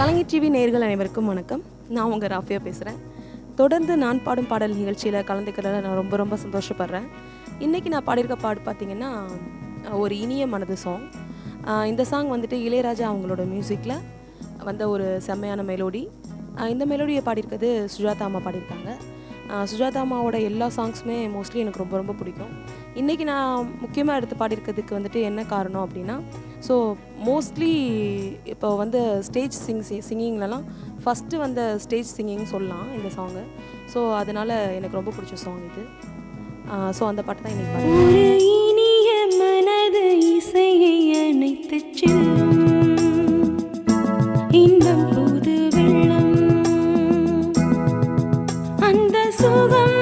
கலைஞர் TV நேயர்கள் அனைவருக்கும் வணக்கம். நான் உங்கள் ராஃபியா பேசுகிறேன். தொடர்ந்து நான் பாடும் பாடல் நிகழ்ச்சியில் கலந்துக்கிறத நான் ரொம்ப ரொம்ப சந்தோஷப்படுறேன். இன்றைக்கி நான் பாடியிருக்க பாடு பார்த்திங்கன்னா ஒரு இனிய மனது சாங். இந்த சாங் வந்துட்டு இளையராஜா அவங்களோட மியூசிக்கில் வந்த ஒரு செம்மையான மெலோடி. இந்த மெலோடியை பாடியிருக்கிறது சுஜாதா அம்மா பாடியிருக்காங்க. சுஜாதா அம்மாவோட எல்லா சாங்ஸுமே மோஸ்ட்லி எனக்கு ரொம்ப ரொம்ப பிடிக்கும். இன்றைக்கி நான் முக்கியமாக எடுத்து பாடியிருக்கிறதுக்கு வந்துட்டு என்ன காரணம் அப்படின்னா, ஸோ மோஸ்ட்லி இப்போ வந்து ஸ்டேஜ் சிங்கிங்லலாம் ஃபஸ்ட்டு வந்த ஸ்டேஜ் சிங்கிங் சொல்லலாம் இந்த சாங்கு. ஸோ அதனால் எனக்கு ரொம்ப பிடிச்ச சாங் இது. ஸோ அந்த பாட்டு தான் இன்றைக்கி பாடுறேன். ஒரு இனிய மனது இசையை அணைத்து செல்லும் இன்பம் புது வெள்ளம், அந்த சுகம்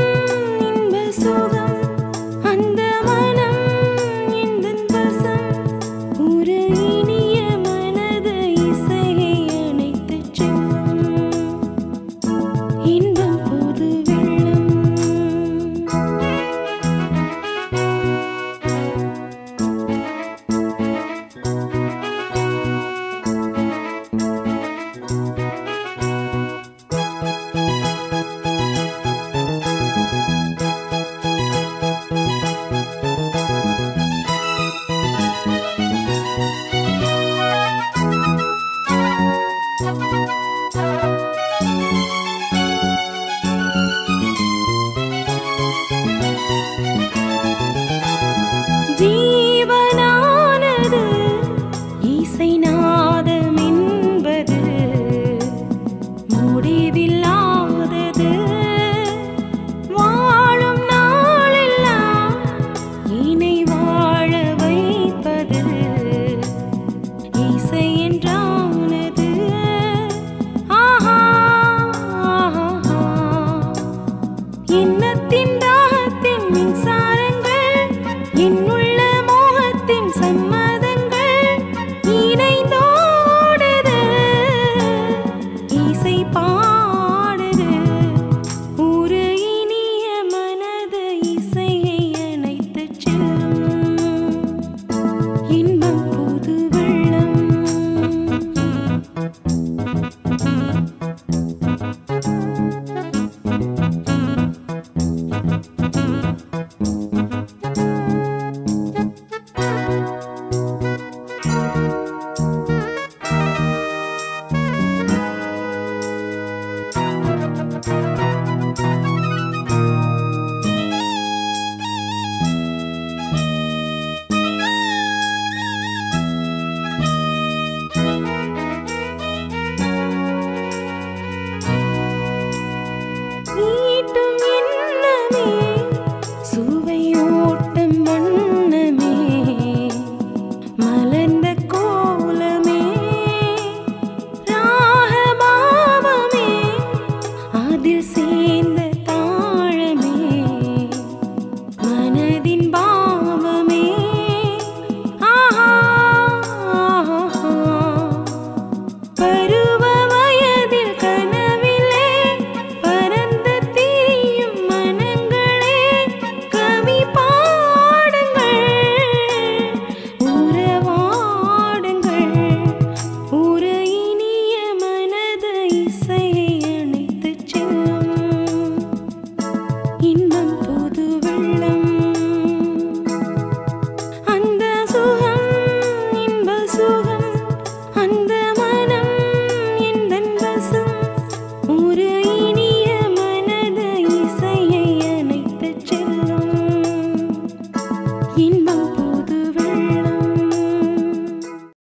இன்ப சுகம், அந்த மனம் எந்தன் வசம். ஒரு இனிய மனது இசையை அணைத்து செல்லும் இன்பம் புது வெள்ளம். ஜீவனானது இசை நாதம் என்பது முடிவில்லாதது. வாழும் நாளெல்லாம் இணை வாழ வைப்பது இசை என்றானது. ஆஹா ஆஹா, எண்ணத்தின் தாகத்தின் மின்சாரங்கள் என்ன